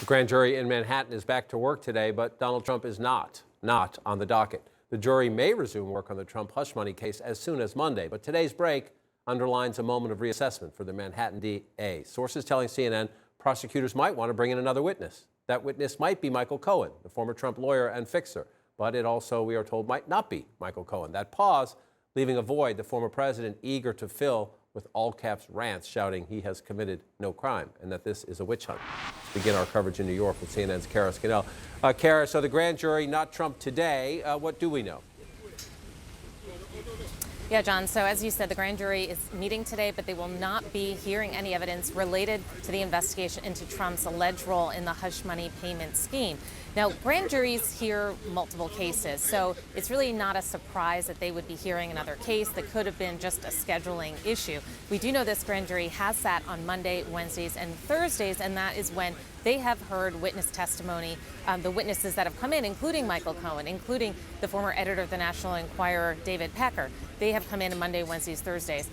The grand jury in Manhattan is back to work today, but Donald Trump is not on the docket. The jury may resume work on the Trump hush money case as soon as Monday, but today's break underlines a moment of reassessment for the Manhattan DA. Sources telling CNN prosecutors might want to bring in another witness. That witness might be Michael Cohen, the former Trump lawyer and fixer, but it also, we are told, might not be Michael Cohen. That pause leaving a void the former president eager to fill with all-caps rants shouting he has committed no crime and that this is a witch hunt. Let's begin our coverage in New York with CNN's Kara Scannell. Kara, so the grand jury, not Trump today. What do we know? Yeah, John, so as you said, the grand jury is meeting today, but they will not be hearing any evidence related to the investigation into Trump's alleged role in the hush money payment scheme. Now, grand juries hear multiple cases, so it's really not a surprise that they would be hearing another case that could have been just a scheduling issue. We do know this grand jury has sat on Monday, Wednesdays, and Thursdays, and that is when they have heard witness testimony. The witnesses that have come in, including Michael Cohen, including the former editor of the National Enquirer, David Pecker, they have come in on Monday, Wednesdays, Thursdays.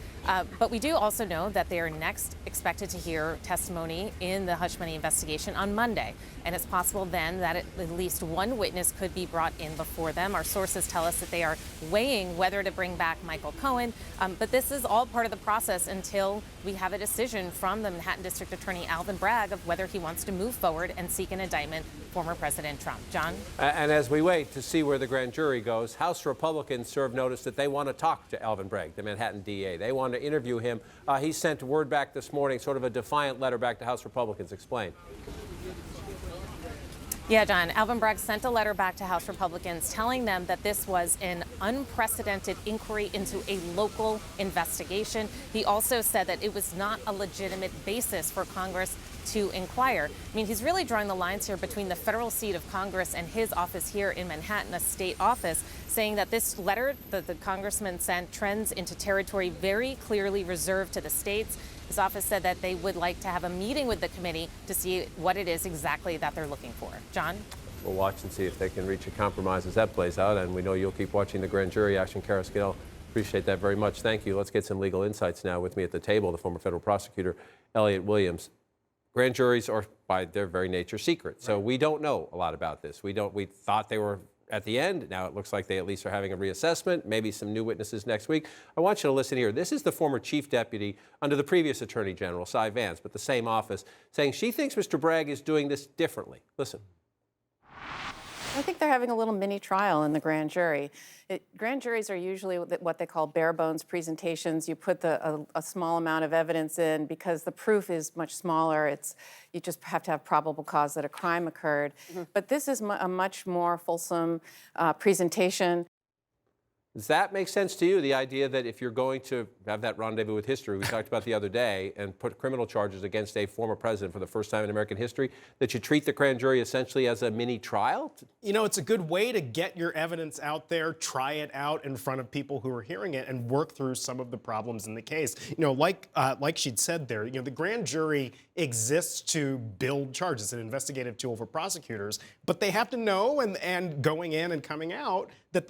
But we do also know that they are next expected to hear testimony in the hush money investigation on Monday. And it's possible then that at least one witness could be brought in before them. Our sources tell us that they are weighing whether to bring back Michael Cohen. But this is all part of the process until we have a decision from the Manhattan District Attorney Alvin Bragg of whether he wants to move forward and seek an indictment former President Trump. John? And as we wait to see where the grand jury goes, House Republicans served notice that they want to talk to Alvin Bragg, the Manhattan DA. They want to interview him. He sent word back this morning, sort of a defiant letter back to House Republicans. Explain. Yeah, John, Alvin Bragg sent a letter back to House Republicans telling them that this was an unprecedented inquiry into a local investigation. He also said that it was not a legitimate basis for Congress to inquire. I mean, he's really drawing the lines here between the federal seat of Congress and his office here in Manhattan, a state office, saying that this letter that the congressman sent trends into territory very clearly reserved to the states. His office said that they would like to have a meeting with the committee to see what it is exactly that they're looking for. John? We'll watch and see if they can reach a compromise as that plays out, and we know you'll keep watching the grand jury action. Kara Scannell, appreciate that very much. Thank you. Let's get some legal insights now. With me at the table, the former federal prosecutor, Elliot Williams. Grand juries are, by their very nature, secret, so we don't know a lot about this. We thought they were at the end. Now it looks like they at least are having a reassessment, maybe some new witnesses next week. I want you to listen here. This is the former chief deputy under the previous attorney general, Cy Vance, but the same office, saying she thinks Mr. Bragg is doing this differently. Listen. I think they're having a little mini trial in the grand jury. Grand juries are usually what they call bare bones presentations. You put a small amount of evidence in because the proof is much smaller. You just have to have probable cause that a crime occurred. Mm-hmm. But this is a much more fulsome presentation. Does that make sense to you, the idea that if you're going to have that rendezvous with history we talked about the other day and put criminal charges against a former president for the first time in American history, that you treat the grand jury essentially as a mini trial? You know, it's a good way to get your evidence out there, try it out in front of people who are hearing it, and work through some of the problems in the case. You know, like she'd said there, you know, the grand jury exists to build charges. It's an investigative tool for prosecutors, but they have to know and going in and coming out that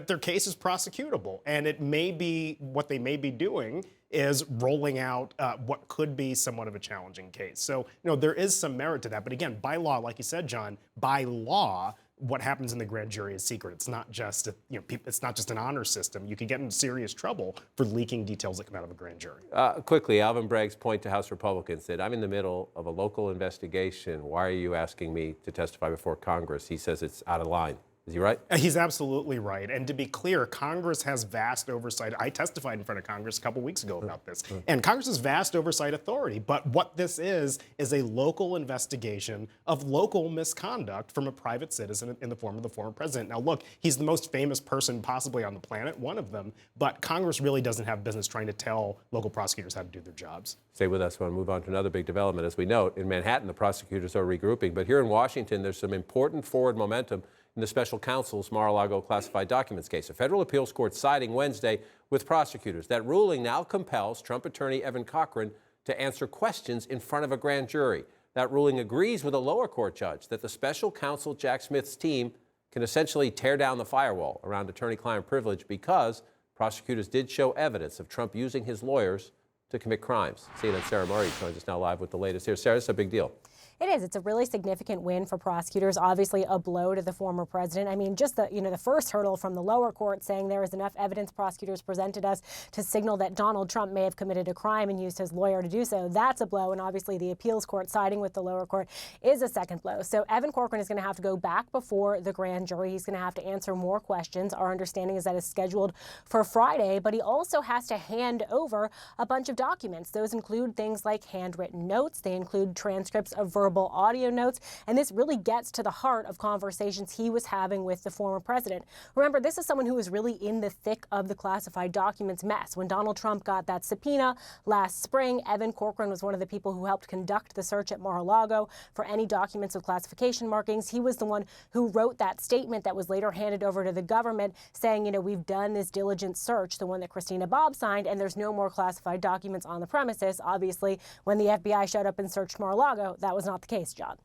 their case is prosecutable. And it may be, what they may be doing is rolling out what could be somewhat of a challenging case. So, you know, there is some merit to that. But again, by law, like you said, John, by law, what happens in the grand jury is secret. It's not just it's not just an honor system. You can get in serious trouble for leaking details that come out of a grand jury. Quickly, Alvin Bragg's point to House Republicans that I'm in the middle of a local investigation. Why are you asking me to testify before Congress? He says it's out of line. Is he right? He's absolutely right. And to be clear, Congress has vast oversight. I testified in front of Congress a couple weeks ago about this. And Congress has vast oversight authority. But what this is a local investigation of local misconduct from a private citizen in the form of the former president. Now, look, he's the most famous person possibly on the planet, one of them. But Congress really doesn't have business trying to tell local prosecutors how to do their jobs. Stay with us. I want to move on to another big development. As we note, in Manhattan, the prosecutors are regrouping. But here in Washington, there's some important forward momentum in the special counsel's Mar-a-Lago classified documents case. A federal appeals court siding Wednesday with prosecutors. That ruling now compels Trump attorney Evan Cochran to answer questions in front of a grand jury. That ruling agrees with a lower court judge that the special counsel Jack Smith's team can essentially tear down the firewall around attorney-client privilege because prosecutors did show evidence of Trump using his lawyers to commit crimes. CNN's Sarah Murray joins us now live with the latest here. Sarah, this is a big deal. It is. It's a really significant win for prosecutors, obviously a blow to the former president. I mean, just the first hurdle from the lower court saying there is enough evidence, prosecutors presented us to signal that Donald Trump may have committed a crime and used his lawyer to do so. That's a blow. And obviously the appeals court siding with the lower court is a second blow. So Evan Corcoran is going to have to go back before the grand jury. He's going to have to answer more questions. Our understanding is that it's scheduled for Friday, but he also has to hand over a bunch of documents. Those include things like handwritten notes. They include transcripts of verbal audio notes. And this really gets to the heart of conversations he was having with the former president. Remember, this is someone who was really in the thick of the classified documents mess. When Donald Trump got that subpoena last spring, Evan Corcoran was one of the people who helped conduct the search at Mar-a-Lago for any documents with classification markings. He was the one who wrote that statement that was later handed over to the government saying, we've done this diligent search, the one that Christina Bobb signed, and there's no more classified documents on the premises. Obviously, when the FBI showed up and searched Mar-a-Lago, that was not the case, John.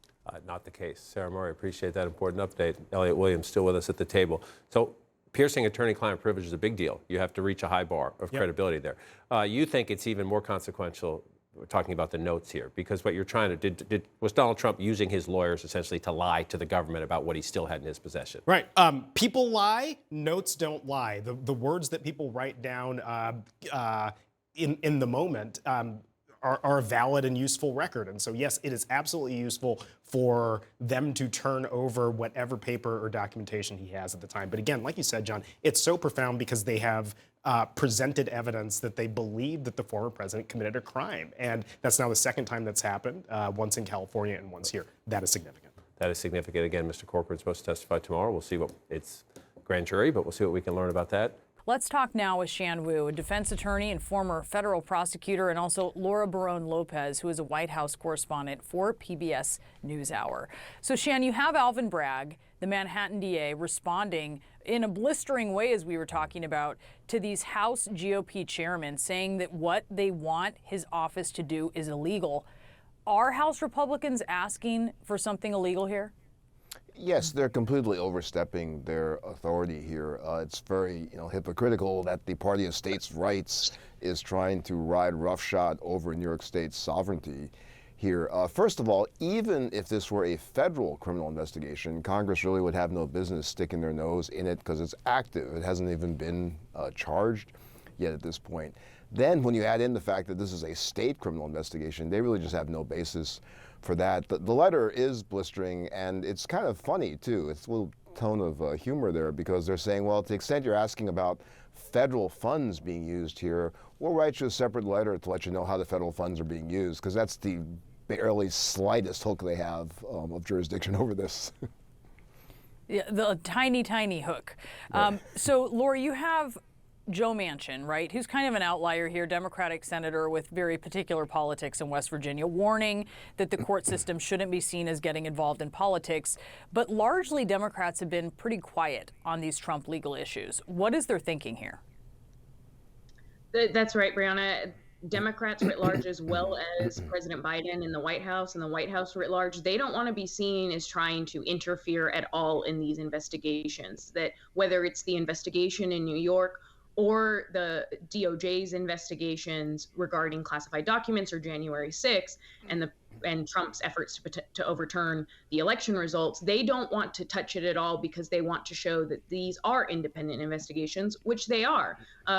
Not the case. Sarah Murray, appreciate that important update. Elliot Williams still with us at the table. So piercing attorney-client privilege is a big deal. You have to reach a high bar of credibility there. You think it's even more consequential, we're talking about the notes here, because what you're trying to was Donald Trump using his lawyers essentially to lie to the government about what he still had in his possession? Right. People lie, notes don't lie. The words that people write down in the moment are a valid and useful record. And so, yes, it is absolutely useful for them to turn over whatever paper or documentation he has at the time. But again, like you said, John, it's so profound because they have presented evidence that they believe that the former president committed a crime. And that's now the second time that's happened, once in California and once here. That is significant. That is significant. Again, Mr. Corcoran's supposed to testify tomorrow. We'll see what it's grand jury, but we'll see what we can learn about that. Let's talk now with Shan Wu, a defense attorney and former federal prosecutor, and also Laura Barone Lopez, who is a White House correspondent for PBS NewsHour. So, Shan, you have Alvin Bragg, the Manhattan DA, responding in a blistering way, as we were talking about, to these House GOP chairmen, saying that what they want his office to do is illegal. Are House Republicans asking for something illegal here? Yes, they're completely overstepping their authority here. It's very, hypocritical that the Party of States' Rights is trying to ride roughshod over New York State's sovereignty here. First of all, even if this were a federal criminal investigation, Congress really would have no business sticking their nose in it because it's active. It hasn't even been charged yet at this point. Then when you add in the fact that this is a state criminal investigation, they really just have no basis for that. The letter is blistering, and it's kind of funny, too. It's a little tone of humor there, because they're saying, well, to the extent you're asking about federal funds being used here, we'll write you a separate letter to let you know how the federal funds are being used, because that's the barely slightest hook they have of jurisdiction over this. Yeah, the tiny, tiny hook. So, Laura, you have Joe Manchin, right, who's kind of an outlier here, Democratic senator with very particular politics in West Virginia, warning that the court system shouldn't be seen as getting involved in politics. But largely, Democrats have been pretty quiet on these Trump legal issues. What is their thinking here? That's right, Brianna. Democrats writ large, as well as President Biden in the White House and the White House writ large, they don't want to be seen as trying to interfere at all in these investigations. That whether it's the investigation in New York or the DOJ's investigations regarding classified documents or January 6th and Trump's efforts to overturn the election results, they don't want to touch it at all because they want to show that these are independent investigations, which they are.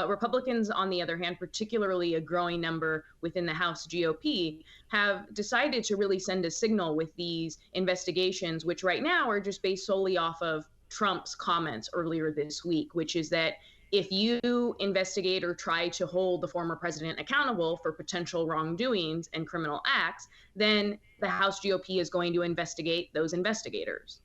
Republicans, on the other hand, particularly a growing number within the House GOP, have decided to really send a signal with these investigations, which right now are just based solely off of Trump's comments earlier this week, which is that if you investigate or try to hold the former president accountable for potential wrongdoings and criminal acts, then the House GOP is going to investigate those investigators.